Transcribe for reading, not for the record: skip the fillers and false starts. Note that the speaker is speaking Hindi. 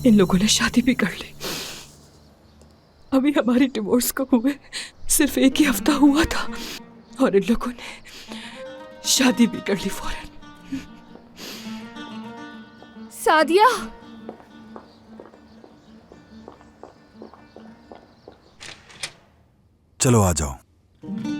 इन लोगों ने शादी भी कर ली। अभी हमारी डिवोर्स को हुए सिर्फ 1 ही हफ्ता हुआ था और इन लोगों ने शादी भी कर ली फौरन। सादिया, चलो आ जाओ।